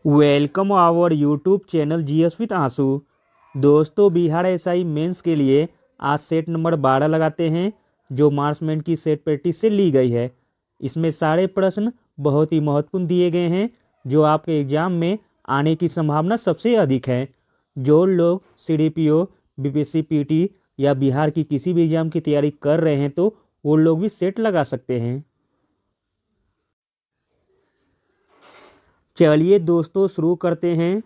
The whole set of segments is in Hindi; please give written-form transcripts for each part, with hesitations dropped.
Welcome our YouTube channel GS with Aansu. दोस्तों, बिहार एसआई मेंस के लिए आज सेट नंबर 12 लगाते हैं, जो मार्क्समेंट की सेट प्रैक्टिस से ली गई है। इसमें सारे प्रश्न बहुत ही महत्वपूर्ण दिए गए हैं, जो आपके एग्जाम में आने की संभावना सबसे अधिक है। जो लोग सीडीपीओ, बीपीएससी पीटी या बिहार की किसी भी एग्जाम की तैयारी कर रहे हैं, तो वो लोग भी सेट लगा सकते हैं। चलिए दोस्तों, शुरू करते हैं।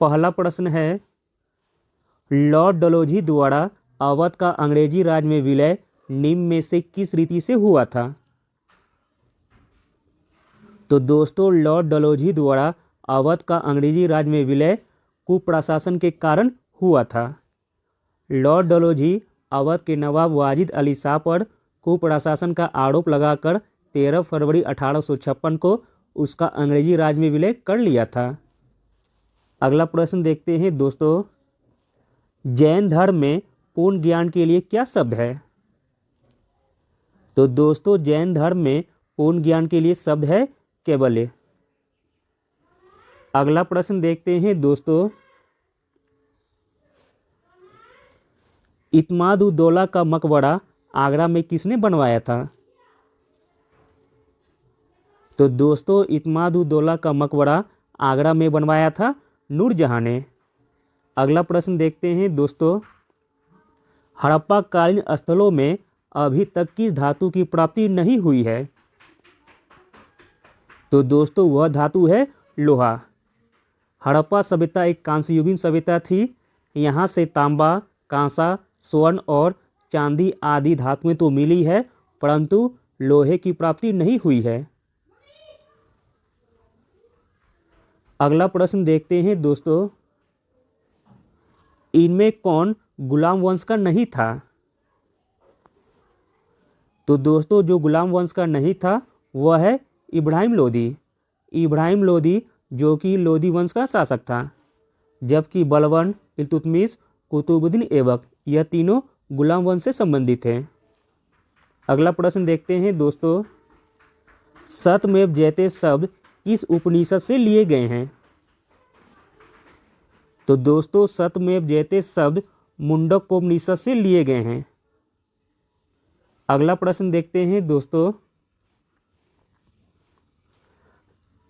पहला प्रश्न है, लॉर्ड डलहौजी द्वारा अवध का अंग्रेजी राज में विलय निम्न में से किस रीति से हुआ था? तो दोस्तों, लॉर्ड डलहौजी द्वारा अवध का अंग्रेजी राज में विलय कुप्रशासन के कारण हुआ था। लॉर्ड डलहौजी अवध के नवाब वाजिद अली शाह पर कुप्रशासन का आरोप लगाकर 13 फरवरी 1856 को उसका अंग्रेजी राज में विलय कर लिया था। अगला प्रश्न देखते हैं दोस्तों, जैन धर्म में पूर्ण ज्ञान के लिए क्या शब्द है? तो दोस्तों, जैन धर्म में पूर्ण ज्ञान के लिए शब्द है केवल्य। अगला प्रश्न देखते हैं दोस्तों, इत्माद-उद-दौला का मकबरा आगरा में किसने बनवाया था? तो दोस्तों, इत्माद-उद-दौला का मकबरा आगरा में बनवाया था नूरजहां ने। अगला प्रश्न देखते हैं दोस्तों, हड़प्पा कालीन स्थलों में अभी तक किस धातु की प्राप्ति नहीं हुई है? तो दोस्तों, वह धातु है लोहा। हड़प्पा सभ्यता एक कांस्ययुगीन सभ्यता थी। यहाँ से तांबा, कांसा, स्वर्ण और चांदी आदि धातुएं तो मिली है, परंतु लोहे की प्राप्ति नहीं हुई है। अगला प्रश्न देखते हैं दोस्तों, इनमें कौन गुलाम वंश का नहीं था? तो दोस्तों, जो गुलाम वंश का नहीं था वह है इब्राहिम लोदी। इब्राहिम लोदी जो कि लोदी वंश का शासक था, जबकि बलबन, इल्तुतमिश, कुतुबुद्दीन ऐबक यह तीनों गुलाम वंश से संबंधित हैं। अगला प्रश्न देखते हैं दोस्तों, सत्यमेव जयते शब्द किस उपनिषद से लिए गए हैं? तो दोस्तों, सत्यमेव जयते शब्द मुंडकोपनिषद से लिए गए हैं। अगला प्रश्न देखते हैं दोस्तों,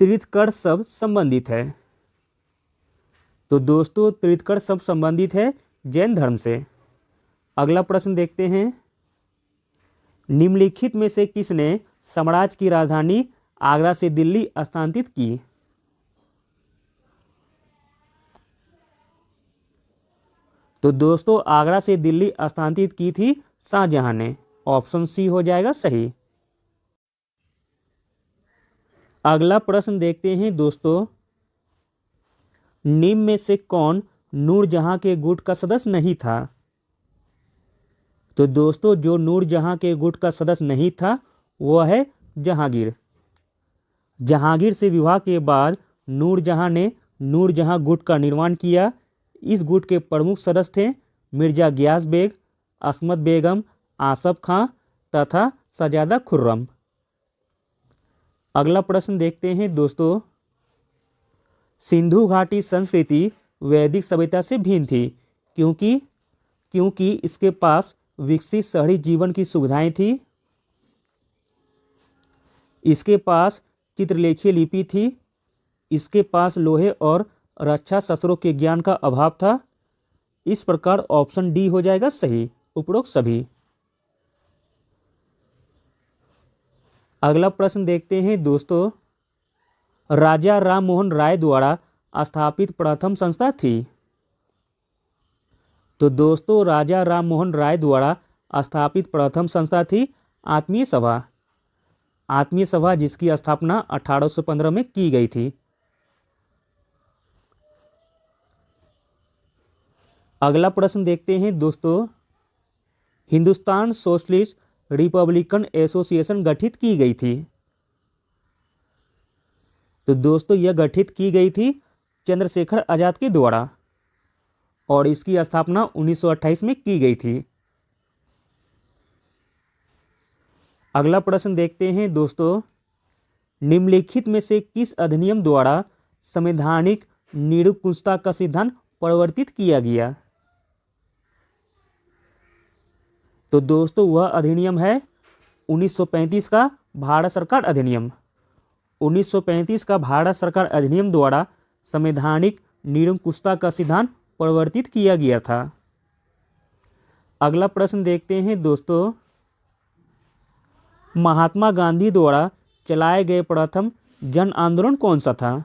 तीर्थंकर शब्द संबंधित है? तो दोस्तों, तीर्थंकर शब्द संबंधित है जैन धर्म से। अगला प्रश्न देखते हैं, निम्नलिखित में से किसने साम्राज्य की राजधानी आगरा से दिल्ली स्थानांतरित की? तो दोस्तों, आगरा से दिल्ली स्थानांतरित की थी शाहजहां ने। ऑप्शन सी हो जाएगा सही। अगला प्रश्न देखते हैं दोस्तों, निम्न में से कौन नूरजहां के गुट का सदस्य नहीं था? तो दोस्तों, जो नूरजहां के गुट का सदस्य नहीं था वह है जहांगीर। जहांगीर से विवाह के बाद नूरजहां ने नूरजहां गुट का निर्माण किया। इस गुट के प्रमुख सदस्य थे मिर्जा गियास बेग, असमत बेगम, आसफ खां तथा शहजादा खुर्रम। अगला प्रश्न देखते हैं दोस्तों, सिंधु घाटी संस्कृति वैदिक सभ्यता से भिन्न थी क्योंकि इसके पास विकसित शहरी जीवन की सुविधाएं थी। इसके पास चित्रलेखीय लिपि थी। इसके पास लोहे और रक्षा शस्त्रों के ज्ञान का अभाव था। इस प्रकार ऑप्शन डी हो जाएगा सही, उपरोक्त सभी। अगला प्रश्न देखते हैं दोस्तों, राजा राम मोहन राय द्वारा स्थापित प्रथम संस्था थी? तो दोस्तों, राजा राम मोहन राय द्वारा स्थापित प्रथम संस्था थी आत्मीय सभा। आत्मीय सभा जिसकी स्थापना 1815 में की गई थी। अगला प्रश्न देखते हैं दोस्तों, हिंदुस्तान सोशलिस्ट रिपब्लिकन एसोसिएशन गठित की गई थी? तो दोस्तों, यह गठित की गई थी चंद्रशेखर आजाद के द्वारा और इसकी स्थापना 1928 में की गई थी। अगला प्रश्न देखते हैं दोस्तों, निम्नलिखित में से किस अधिनियम द्वारा संवैधानिक निरंकुशता का सिद्धांत प्रवर्तित किया गया? तो दोस्तों वह अधिनियम है 1935 का भारत सरकार अधिनियम। 1935 का भारत सरकार अधिनियम द्वारा संवैधानिक निरंकुशता का सिद्धांत प्रवर्तित किया गया था। अगला प्रश्न देखते हैं दोस्तों, महात्मा गांधी द्वारा चलाए गए प्रथम जन आंदोलन कौन सा था?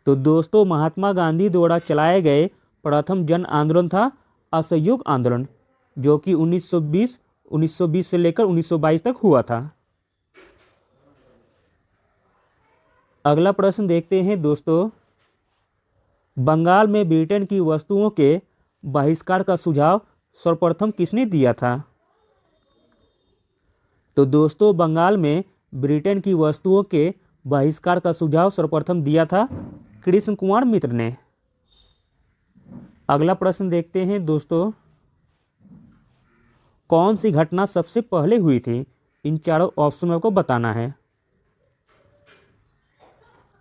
तो दोस्तों महात्मा गांधी द्वारा चलाए गए प्रथम जन आंदोलन था असहयोग आंदोलन, जो कि 1920 से लेकर 1922 तक हुआ था। अगला प्रश्न देखते हैं दोस्तों, बंगाल में ब्रिटेन की वस्तुओं के बहिष्कार का सुझाव सर्वप्रथम किसने दिया था? तो दोस्तों बंगाल में ब्रिटेन की वस्तुओं के बहिष्कार का सुझाव सर्वप्रथम दिया था कृष्ण कुमार मित्र ने। अगला प्रश्न देखते हैं दोस्तों, कौन सी घटना सबसे पहले हुई थी? इन चारों ऑप्शन में आपको बताना है।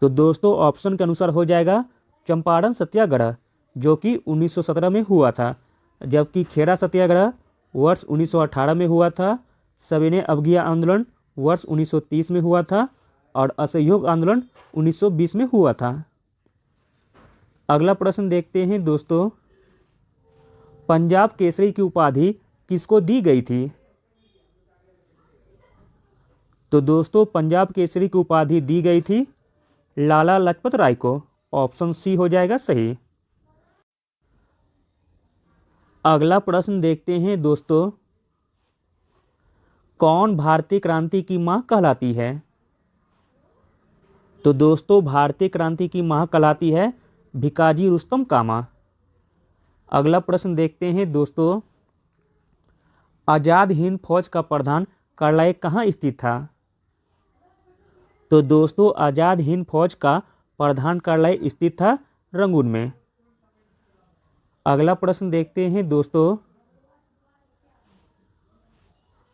तो दोस्तों ऑप्शन के अनुसार हो जाएगा चंपारण सत्याग्रह, जो कि 1917 में हुआ था, जबकि खेड़ा सत्याग्रह वर्ष 1918 में हुआ था, सविनय अवज्ञा आंदोलन वर्ष 1930 में हुआ था और असहयोग आंदोलन 1920 में हुआ था। अगला प्रश्न देखते हैं दोस्तों, पंजाब केसरी की उपाधि किसको दी गई थी? तो दोस्तों पंजाब केसरी की उपाधि दी गई थी लाला लाजपत राय को। ऑप्शन सी हो जाएगा सही। अगला प्रश्न देखते हैं दोस्तों, कौन भारतीय क्रांति की मां कहलाती है? तो दोस्तों भारतीय क्रांति की मां कहलाती है भिकाजी रुस्तम कामा। अगला प्रश्न देखते हैं दोस्तों, आजाद हिंद फौज का प्रधान कार्यालय कहाँ स्थित था? तो दोस्तों आजाद हिंद फौज का प्रधान कार्यालय स्थित था रंगून में। अगला प्रश्न देखते हैं दोस्तों,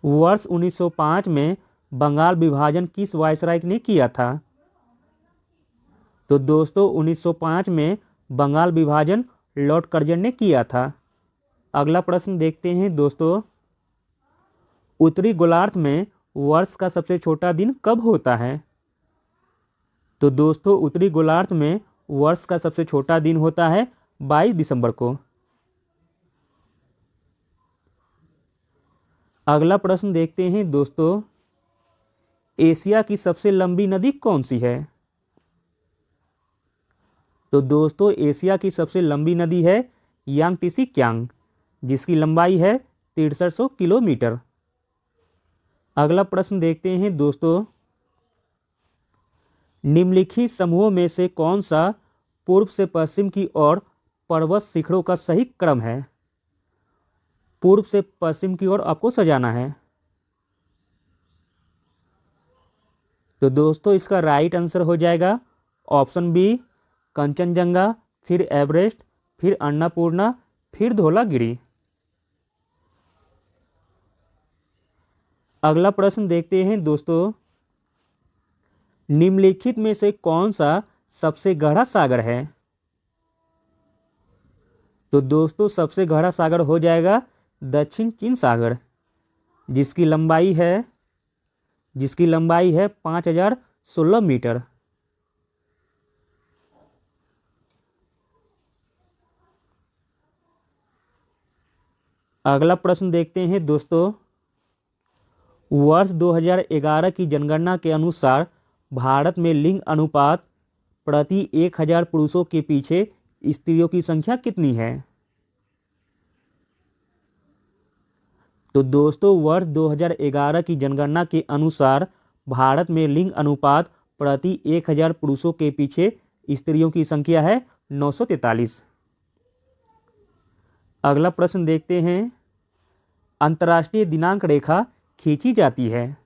वर्ष 1905 में बंगाल विभाजन किस वायसराय ने किया था? तो दोस्तों 1905 में बंगाल विभाजन लॉर्ड कर्जन ने किया था। अगला प्रश्न देखते हैं दोस्तों, उत्तरी गोलार्ध में वर्ष का सबसे छोटा दिन कब होता है? तो दोस्तों उत्तरी गोलार्ध में वर्ष का सबसे छोटा दिन होता है 22 दिसंबर को। अगला प्रश्न देखते हैं दोस्तों, एशिया की सबसे लंबी नदी कौन सी है? तो दोस्तों एशिया की सबसे लंबी नदी है यांगटीसी क्यांग, जिसकी लंबाई है 6300 किलोमीटर। अगला प्रश्न देखते हैं दोस्तों, निम्नलिखित समूहों में से कौन सा पूर्व से पश्चिम की ओर पर्वत शिखरों का सही क्रम है? पूर्व से पश्चिम की ओर आपको सजाना है। तो दोस्तों इसका राइट आंसर हो जाएगा ऑप्शन बी कंचनजंगा, फिर एवरेस्ट, फिर अन्नपूर्णा, फिर धौलागिरी। अगला प्रश्न देखते हैं दोस्तों, निम्नलिखित में से कौन सा सबसे गहरा सागर है? तो दोस्तों सबसे गहरा सागर हो जाएगा दक्षिण चीन सागर, जिसकी लंबाई है 5016 मीटर। अगला प्रश्न देखते हैं दोस्तों, वर्ष 2011 की जनगणना के अनुसार भारत में लिंग अनुपात प्रति 1000 पुरुषों के पीछे स्त्रियों की संख्या कितनी है? तो दोस्तों वर्ष 2011 की जनगणना के अनुसार भारत में लिंग अनुपात प्रति 1000 पुरुषों के पीछे स्त्रियों की संख्या है 943। अगला प्रश्न देखते हैं, अंतर्राष्ट्रीय दिनांक रेखा खींची जाती है?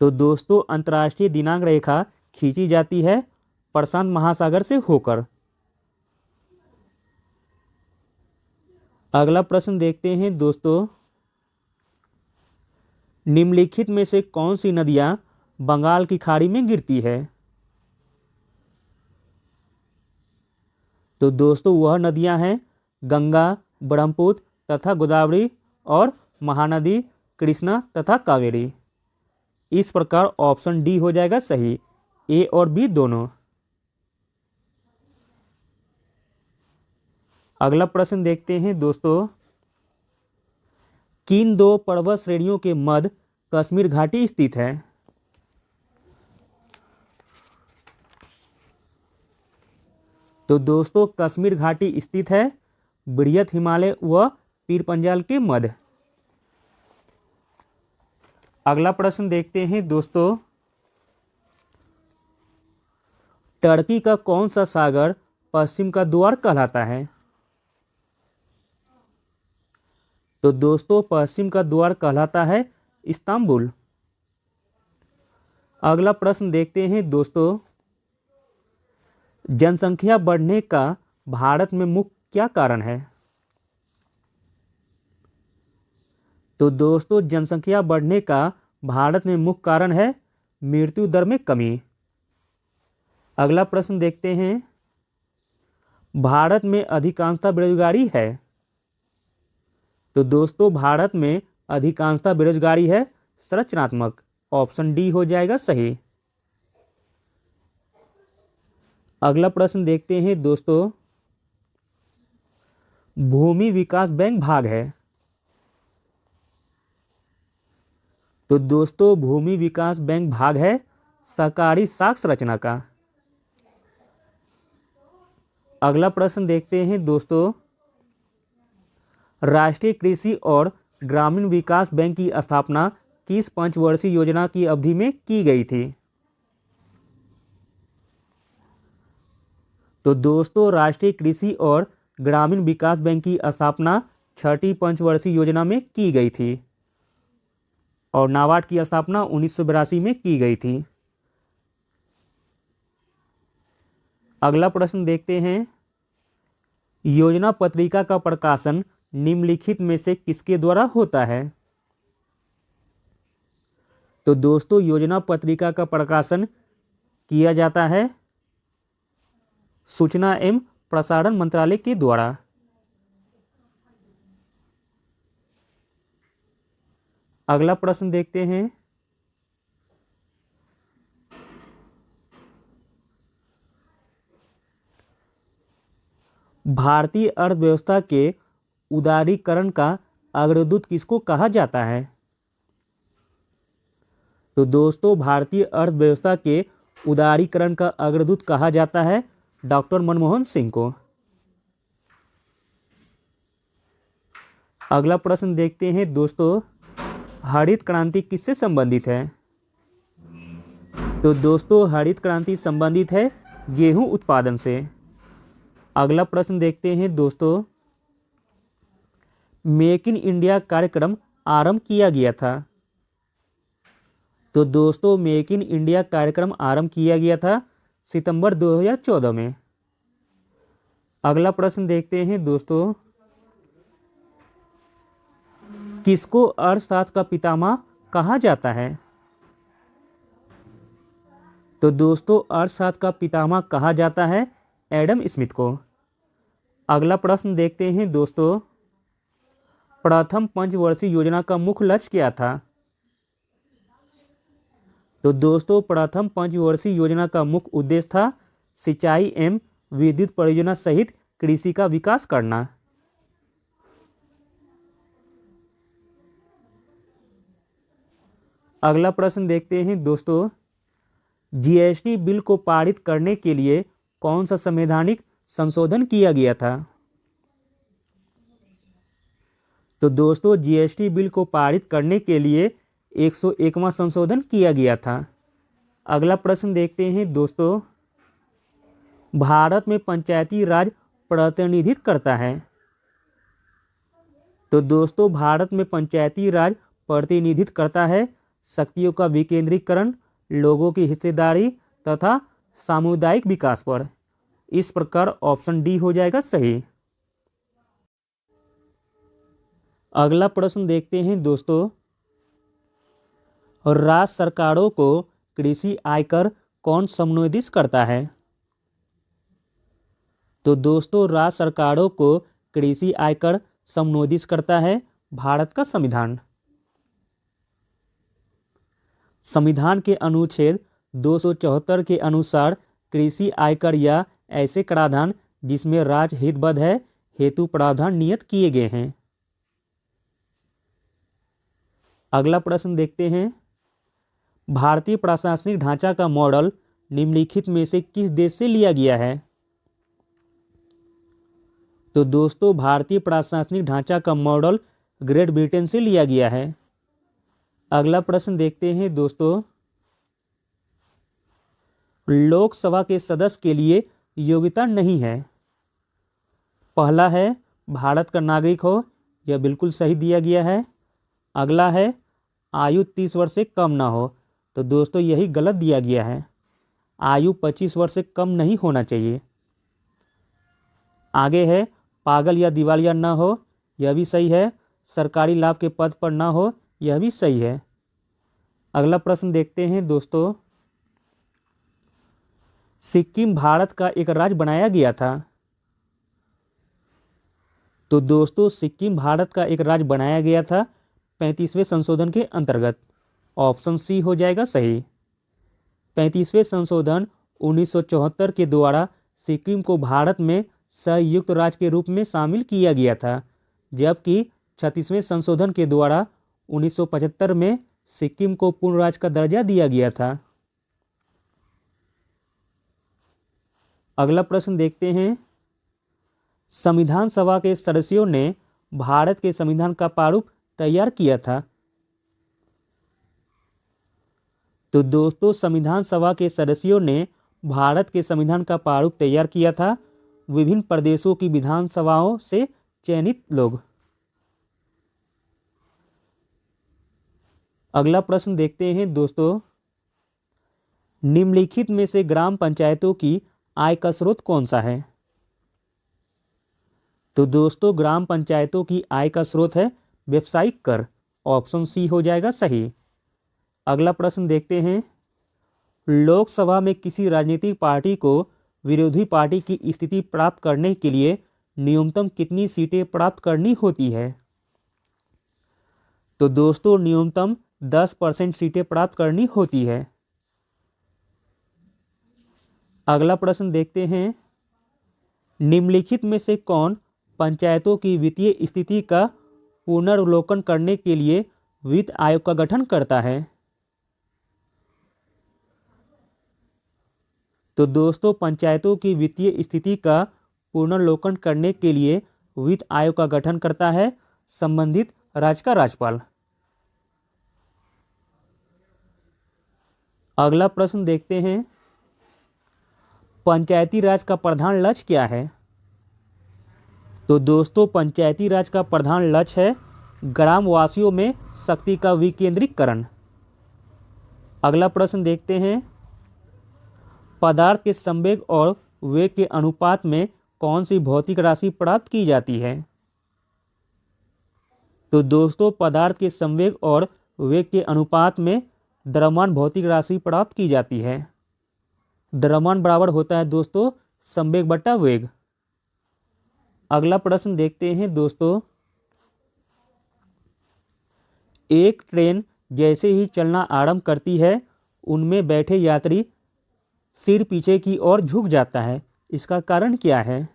तो दोस्तों अंतर्राष्ट्रीय दिनांक रेखा खींची जाती है प्रशांत महासागर से होकर। अगला प्रश्न देखते हैं दोस्तों, निम्नलिखित में से कौन सी नदियां बंगाल की खाड़ी में गिरती है? तो दोस्तों वह नदियां हैं गंगा, ब्रह्मपुत्र तथा गोदावरी और महानदी कृष्णा तथा कावेरी। इस प्रकार ऑप्शन डी हो जाएगा सही, ए और बी दोनों। अगला प्रश्न देखते हैं दोस्तों, किन दो पर्वत श्रेणियों के मध्य कश्मीर घाटी स्थित है? तो दोस्तों कश्मीर घाटी स्थित है बृहत हिमालय व पीर पंजाल के मध्य। अगला प्रश्न देखते हैं दोस्तों, टर्की का कौन सा सागर पश्चिम का द्वार कहलाता है? तो दोस्तों पश्चिम का द्वार कहलाता है इस्तांबुल। अगला प्रश्न देखते हैं दोस्तों, जनसंख्या बढ़ने का भारत में मुख्य क्या कारण है? तो दोस्तों जनसंख्या बढ़ने का भारत में मुख्य कारण है मृत्यु दर में कमी। अगला प्रश्न देखते हैं, भारत में अधिकांशतः बेरोजगारी है? तो दोस्तों भारत में अधिकांशतः बेरोजगारी है संरचनात्मक। ऑप्शन डी हो जाएगा सही। अगला प्रश्न देखते हैं दोस्तों, भूमि विकास बैंक भाग है? तो दोस्तों भूमि विकास बैंक भाग है सहकारी साक्ष्य रचना का। अगला प्रश्न देखते हैं दोस्तों, राष्ट्रीय कृषि और ग्रामीण विकास बैंक की स्थापना किस पंचवर्षीय योजना की अवधि में की गई थी? तो दोस्तों राष्ट्रीय कृषि और ग्रामीण विकास बैंक की स्थापना छठी पंचवर्षीय योजना में की गई थी और नाबार्ड की स्थापना 1982 में की गई थी। अगला प्रश्न देखते हैं, योजना पत्रिका का प्रकाशन निम्नलिखित में से किसके द्वारा होता है? तो दोस्तों योजना पत्रिका का प्रकाशन किया जाता है सूचना एवं प्रसारण मंत्रालय के द्वारा। अगला प्रश्न देखते हैं, भारतीय अर्थव्यवस्था के उदारीकरण का अग्रदूत किसको कहा जाता है? तो दोस्तों भारतीय अर्थव्यवस्था के उदारीकरण का अग्रदूत कहा जाता है डॉक्टर मनमोहन सिंह को। अगला प्रश्न देखते हैं दोस्तों, हरित क्रांति किससे संबंधित है? तो दोस्तों हरित क्रांति संबंधित है गेहूं उत्पादन से। अगला प्रश्न देखते हैं दोस्तों, मेक इन इंडिया कार्यक्रम आरंभ किया गया था? तो दोस्तों मेक इन इंडिया कार्यक्रम आरंभ किया गया था सितंबर 2014 में। अगला प्रश्न देखते हैं दोस्तों, किसको अर्थशास्त्र का पितामह कहा जाता है? तो दोस्तों अर्थशास्त्र का पितामह कहा जाता है एडम स्मिथ को। अगला प्रश्न देखते हैं दोस्तों, प्रथम पंचवर्षीय योजना का मुख्य लक्ष्य क्या था? तो दोस्तों प्रथम पंचवर्षीय योजना का मुख्य उद्देश्य था सिंचाई एवं विद्युत परियोजना सहित कृषि का विकास करना। अगला प्रश्न देखते हैं दोस्तों, जीएसटी बिल को पारित करने के लिए कौन सा संवैधानिक संशोधन किया गया था? तो दोस्तों जीएसटी बिल को पारित करने के लिए 101वां संशोधन किया गया था। अगला प्रश्न देखते हैं दोस्तों, भारत में पंचायती राज प्रतिनिधित्व करता है? तो दोस्तों भारत में पंचायती राज प्रतिनिधित्व करता है शक्तियों का विकेंद्रीकरण, लोगों की हिस्सेदारी तथा सामुदायिक विकास पर। इस प्रकार ऑप्शन डी हो जाएगा सही। अगला प्रश्न देखते हैं दोस्तों, और राज्य सरकारों को कृषि आयकर कौन संबोधित करता है? तो दोस्तों राज्य सरकारों को कृषि आयकर संबोधित करता है भारत का संविधान। संविधान के अनुच्छेद 274 के अनुसार कृषि आयकर या ऐसे कराधान जिसमें राज्य हितबद्ध है हेतु प्रावधान नियत किए गए हैं। अगला प्रश्न देखते हैं, भारतीय प्रशासनिक ढांचा का मॉडल निम्नलिखित में से किस देश से लिया गया है? तो दोस्तों भारतीय प्रशासनिक ढांचा का मॉडल ग्रेट ब्रिटेन से लिया गया है। अगला प्रश्न देखते हैं दोस्तों, लोकसभा के सदस्य के लिए योग्यता नहीं है। पहला है भारत का नागरिक हो, यह बिल्कुल सही दिया गया है। अगला है आयु 30 वर्ष से कम ना हो, तो दोस्तों यही गलत दिया गया है, आयु 25 वर्ष से कम नहीं होना चाहिए। आगे है पागल या दिवालिया ना हो, यह भी सही है। सरकारी लाभ के पद पर ना हो, यह भी सही है। अगला प्रश्न देखते हैं दोस्तों, सिक्किम भारत का एक राज्य बनाया गया था। तो दोस्तों सिक्किम भारत का एक राज्य बनाया गया था 35वें संशोधन के अंतर्गत। ऑप्शन सी हो जाएगा सही। 35वें संशोधन 1974 के द्वारा सिक्किम को भारत में संयुक्त राज्य के रूप में शामिल किया गया था, जबकि 36वें संशोधन के द्वारा 1975 में सिक्किम को पूर्ण राज्य का दर्जा दिया गया था। अगला प्रश्न देखते हैं, संविधान सभा के सदस्यों ने भारत के संविधान का प्रारूप तैयार किया था। तो दोस्तों संविधान सभा के सदस्यों ने भारत के संविधान का प्रारूप तैयार किया था विभिन्न प्रदेशों की विधानसभाओं से चयनित लोग। अगला प्रश्न देखते हैं दोस्तों, निम्नलिखित में से ग्राम पंचायतों की आय का स्रोत कौन सा है? तो दोस्तों ग्राम पंचायतों की आय का स्रोत है व्यावसायिक कर। ऑप्शन सी हो जाएगा सही। अगला प्रश्न देखते हैं, लोकसभा में किसी राजनीतिक पार्टी को विरोधी पार्टी की स्थिति प्राप्त करने के लिए न्यूनतम कितनी सीटें प्राप्त करनी होती है? तो दोस्तों न्यूनतम 10% सीटें प्राप्त करनी होती है। अगला प्रश्न देखते हैं, निम्नलिखित में से कौन पंचायतों की वित्तीय स्थिति का पुनर्वलोकन करने के लिए वित्त आयोग का गठन करता है? तो दोस्तों पंचायतों की वित्तीय स्थिति का पुनर्वलोकन करने के लिए वित्त आयोग का गठन करता है संबंधित राज्य का राज्यपाल। अगला प्रश्न देखते हैं, पंचायती राज का प्रधान लक्ष्य क्या है? तो दोस्तों पंचायती राज का प्रधान लक्ष्य है ग्रामवासियों में शक्ति का विकेंद्रीकरण। अगला प्रश्न देखते हैं, पदार्थ के संवेग और वेग के अनुपात में कौन सी भौतिक राशि प्राप्त की जाती है? तो दोस्तों पदार्थ के संवेग और वेग के अनुपात में द्रव्यमान भौतिक राशि प्राप्त की जाती है। द्रव्यमान बराबर होता है दोस्तों संवेग बटा वेग। अगला प्रश्न देखते हैं दोस्तों, एक ट्रेन जैसे ही चलना आरंभ करती है उनमें बैठे यात्री सिर पीछे की ओर झुक जाता है, इसका कारण क्या है?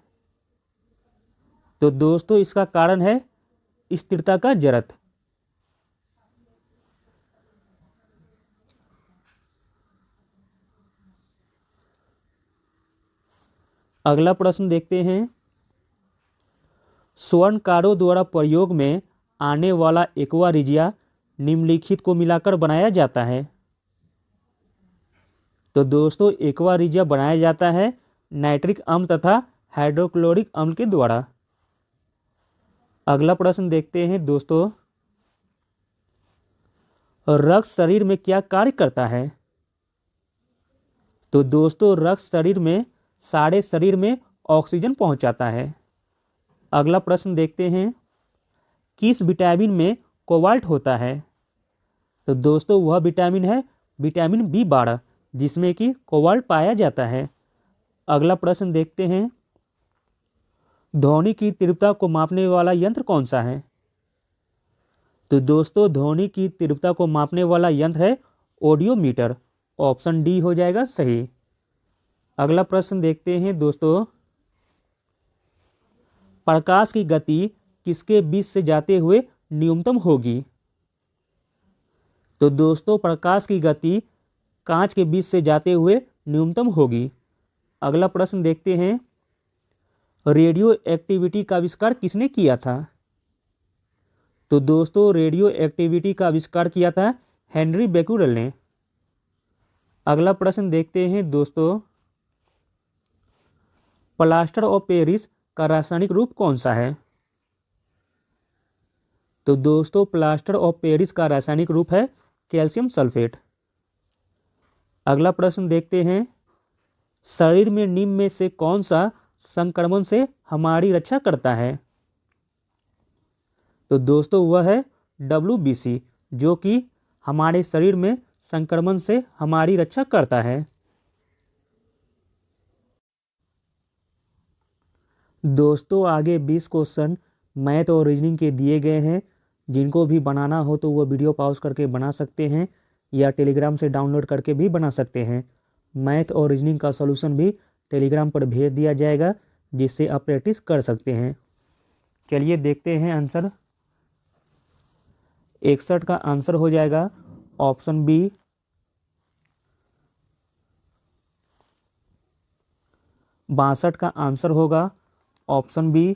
तो दोस्तों इसका कारण है स्थिरता का जड़त्व। अगला प्रश्न देखते हैं, स्वर्णकारों द्वारा प्रयोग में आने वाला एक्वा रिजिया निम्नलिखित को मिलाकर बनाया जाता है। तो दोस्तों एक्वा रिजिया बनाया जाता है नाइट्रिक अम्ल तथा हाइड्रोक्लोरिक अम्ल के द्वारा। अगला प्रश्न देखते हैं दोस्तों, रक्त शरीर में क्या कार्य करता है? तो दोस्तों रक्त शरीर में सारे शरीर में ऑक्सीजन पहुंचाता है। अगला प्रश्न देखते हैं, किस विटामिन में कोबाल्ट होता है? तो दोस्तों वह विटामिन है विटामिन B12, जिसमें कि कोबाल्ट पाया जाता है। अगला प्रश्न देखते हैं, ध्वनि की तीव्रता को मापने वाला यंत्र कौन सा है? तो दोस्तों ध्वनि की तीव्रता को मापने वाला यंत्र है ऑडियोमीटर। ऑप्शन डी हो जाएगा सही। अगला प्रश्न देखते हैं दोस्तों, प्रकाश की गति किसके बीच से जाते हुए न्यूनतम होगी? तो दोस्तों प्रकाश की गति कांच के बीच से जाते हुए न्यूनतम होगी। अगला प्रश्न देखते हैं, रेडियो एक्टिविटी का आविष्कार किसने किया था? तो दोस्तों रेडियो एक्टिविटी का आविष्कार किया था हेनरी बेक्यूरेल ने। अगला प्रश्न देखते हैं दोस्तों, प्लास्टर ऑफ पेरिस का रासायनिक रूप कौन सा है? तो दोस्तों प्लास्टर ऑफ पेरिस का रासायनिक रूप है कैल्शियम सल्फेट। अगला प्रश्न देखते हैं, शरीर में निम्न में से कौन सा संक्रमण से हमारी रक्षा करता है? तो दोस्तों वह है WBC, जो कि हमारे शरीर में संक्रमण से हमारी रक्षा करता है। दोस्तों आगे 20 क्वेश्चन मैथ और रीजनिंग के दिए गए हैं। जिनको भी बनाना हो तो वो वीडियो पॉज करके बना सकते हैं या टेलीग्राम से डाउनलोड करके भी बना सकते हैं। मैथ और रीजनिंग का सॉल्यूशन भी टेलीग्राम पर भेज दिया जाएगा, जिससे आप प्रैक्टिस कर सकते हैं। चलिए देखते हैं आंसर। 61 का आंसर हो जाएगा ऑप्शन बी। 62 का आंसर होगा ऑप्शन बी।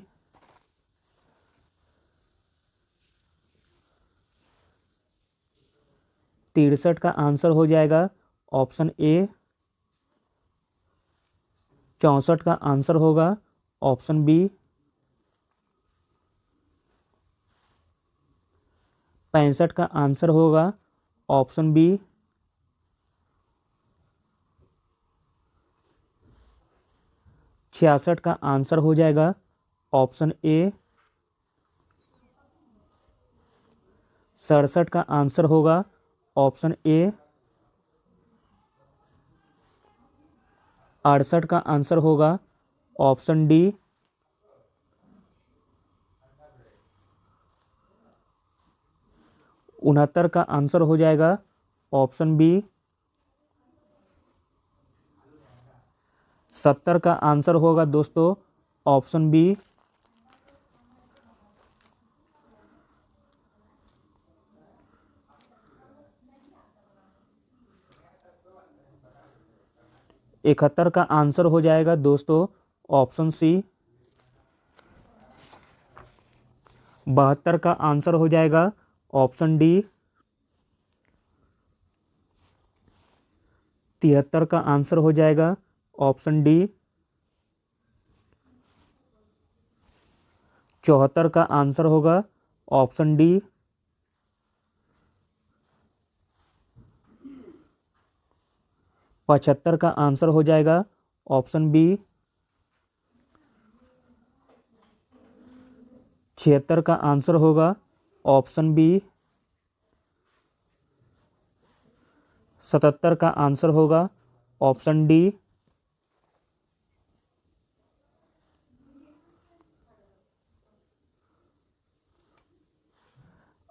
63 का आंसर हो जाएगा ऑप्शन ए। 64 का आंसर होगा ऑप्शन बी। 65 का आंसर होगा ऑप्शन बी। 66 का आंसर हो जाएगा ऑप्शन ए। 67 का आंसर होगा ऑप्शन ए। 68 का आंसर होगा ऑप्शन डी। 69 का आंसर हो जाएगा ऑप्शन बी। 70 का आंसर होगा दोस्तों ऑप्शन बी। 71 का आंसर हो जाएगा दोस्तों ऑप्शन सी। 72 का आंसर हो जाएगा ऑप्शन डी। 73 का आंसर हो जाएगा ऑप्शन डी। 74 का आंसर होगा ऑप्शन डी। 75 का आंसर हो जाएगा ऑप्शन बी। 76 का आंसर होगा ऑप्शन बी। 77 का आंसर होगा ऑप्शन डी।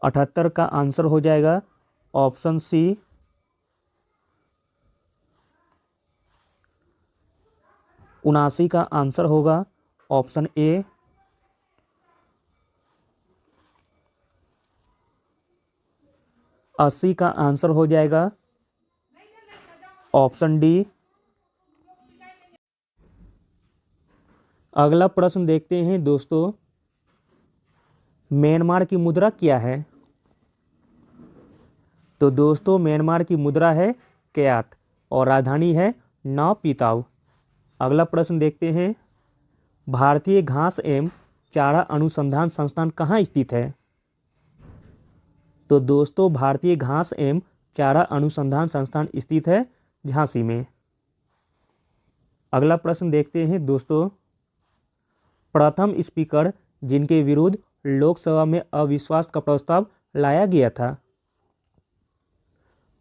78 का आंसर हो जाएगा ऑप्शन सी। 79 का आंसर होगा ऑप्शन ए। 80 का आंसर हो जाएगा ऑप्शन डी। अगला प्रश्न देखते हैं दोस्तों, म्यांमार की मुद्रा क्या है? तो दोस्तों म्यांमार की मुद्रा है क्यात और राजधानी है नौपिताव। अगला प्रश्न देखते हैं, भारतीय घास एवं चारा अनुसंधान संस्थान कहाँ स्थित है? तो दोस्तों भारतीय घास एवं चारा अनुसंधान संस्थान स्थित है झांसी में। अगला प्रश्न देखते हैं दोस्तों, प्रथम स्पीकर जिनके विरुद्ध लोकसभा में अविश्वास का प्रस्ताव लाया गया था?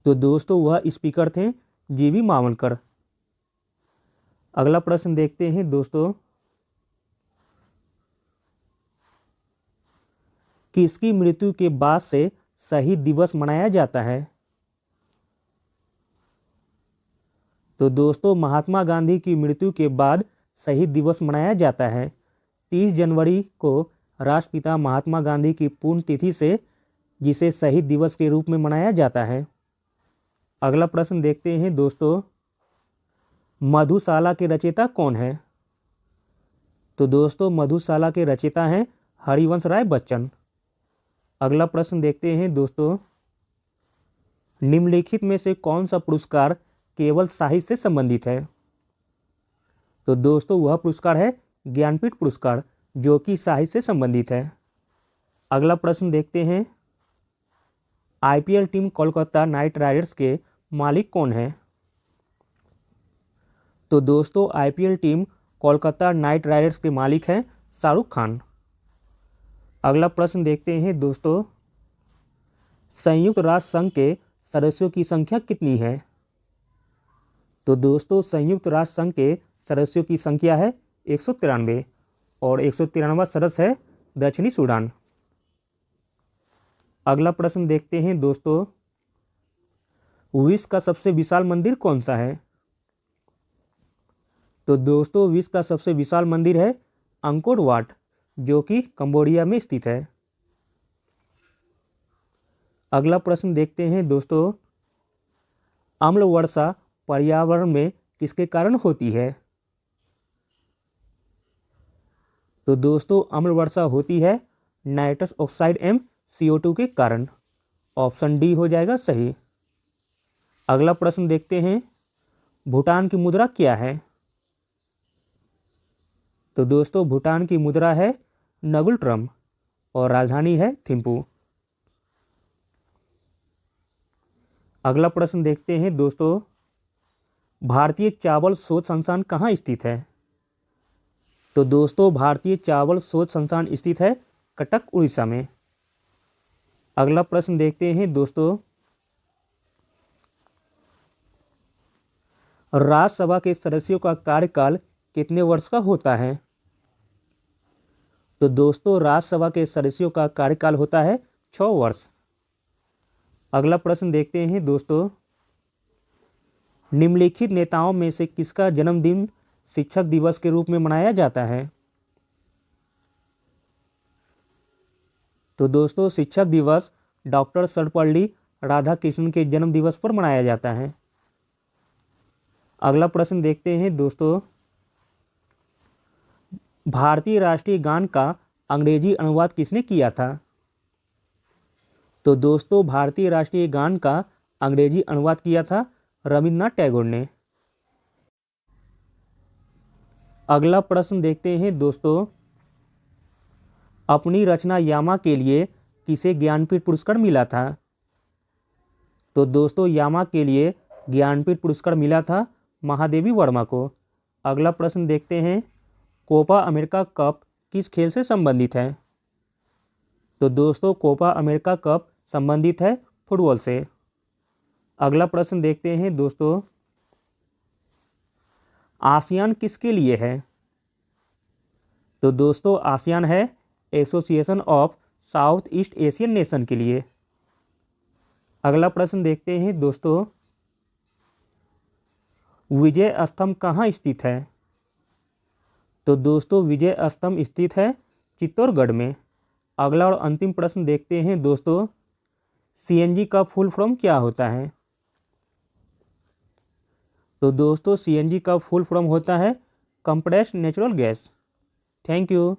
तो दोस्तों वह स्पीकर थे जीवी मावलकर। अगला प्रश्न देखते हैं दोस्तों, किसकी मृत्यु के बाद से शहीद दिवस मनाया जाता है? तो दोस्तों महात्मा गांधी की मृत्यु के बाद शहीद दिवस मनाया जाता है। 30 जनवरी को राष्ट्रपिता महात्मा गांधी की पुण्यतिथि से जिसे शहीद दिवस के रूप में मनाया जाता है। अगला प्रश्न देखते हैं दोस्तों, मधुशाला के रचयिता कौन है? तो दोस्तों मधुशाला के रचयिता हैं हरिवंश राय बच्चन। अगला प्रश्न देखते हैं दोस्तों, निम्नलिखित में से कौन सा पुरस्कार केवल साहित्य से संबंधित है? तो दोस्तों वह पुरस्कार है ज्ञानपीठ पुरस्कार, जो कि साहित्य से संबंधित है। अगला प्रश्न देखते हैं, IPL team Kolkata night Riders के मालिक कौन है? तो दोस्तों IPL team Kolkata night Riders के मालिक हैं शाहरुख खान। अगला प्रश्न देखते हैं दोस्तों, संयुक्त राष्ट्र संघ के सदस्यों की संख्या कितनी है? तो दोस्तों संयुक्त राष्ट्र संघ के सदस्यों की संख्या है 193 और 193वां सदस्य है दक्षिणी सूडान। अगला प्रश्न देखते हैं दोस्तों, विश्व का सबसे विशाल मंदिर कौन सा है? तो दोस्तों विश्व का सबसे विशाल मंदिर है अंकोर वाट, जो कि कंबोडिया में स्थित है। अगला प्रश्न देखते हैं दोस्तों, अम्ल वर्षा पर्यावरण में किसके कारण होती है? तो दोस्तों अम्ल वर्षा होती है नाइट्रस ऑक्साइड एवं CO2 के कारण। ऑप्शन डी हो जाएगा सही। अगला प्रश्न देखते हैं, भूटान की मुद्रा क्या है? तो दोस्तों भूटान की मुद्रा है नगुल ट्रम और राजधानी है थिम्पू। अगला प्रश्न देखते हैं दोस्तों, भारतीय चावल शोध संस्थान कहाँ स्थित है? तो दोस्तों भारतीय चावल शोध संस्थान स्थित है कटक उड़ीसा में। अगला प्रश्न देखते हैं दोस्तों, राज्यसभा के सदस्यों का कार्यकाल कितने वर्ष का होता है? तो दोस्तों राज्यसभा के सदस्यों का कार्यकाल होता है 6 वर्ष। अगला प्रश्न देखते हैं दोस्तों, निम्नलिखित नेताओं में से किसका जन्मदिन शिक्षक दिवस के रूप में मनाया जाता है? तो दोस्तों शिक्षक दिवस डॉक्टर सर्वपल्ली राधाकृष्णन के जन्म दिवस पर मनाया जाता है। अगला प्रश्न देखते हैं दोस्तों, भारतीय राष्ट्रीय गान का अंग्रेजी अनुवाद किसने किया था? तो दोस्तों भारतीय राष्ट्रीय गान का अंग्रेजी अनुवाद किया था रविन्द्रनाथ टैगोर ने। अगला प्रश्न देखते हैं दोस्तों, अपनी रचना यामा के लिए किसे ज्ञानपीठ पुरस्कार मिला था? तो दोस्तों यामा के लिए ज्ञानपीठ पुरस्कार मिला था महादेवी वर्मा को। अगला प्रश्न देखते हैं, कोपा अमेरिका कप किस खेल से संबंधित है? तो दोस्तों कोपा अमेरिका कप संबंधित है फुटबॉल से। अगला प्रश्न देखते हैं दोस्तों, आसियान किसके लिए है? तो दोस्तों आसियान है association of south east Asian nation के लिए। अगला प्रश्न देखते हैं दोस्तों, विजय स्तंभ कहाँ स्थित है? तो दोस्तों विजय स्तंभ स्थित है चित्तौड़गढ़ में। अगला और अंतिम प्रश्न देखते हैं दोस्तों, CNG का फुल फॉर्म क्या होता है? तो दोस्तों CNG का फुल फॉर्म होता है compressed natural gas. Thank you.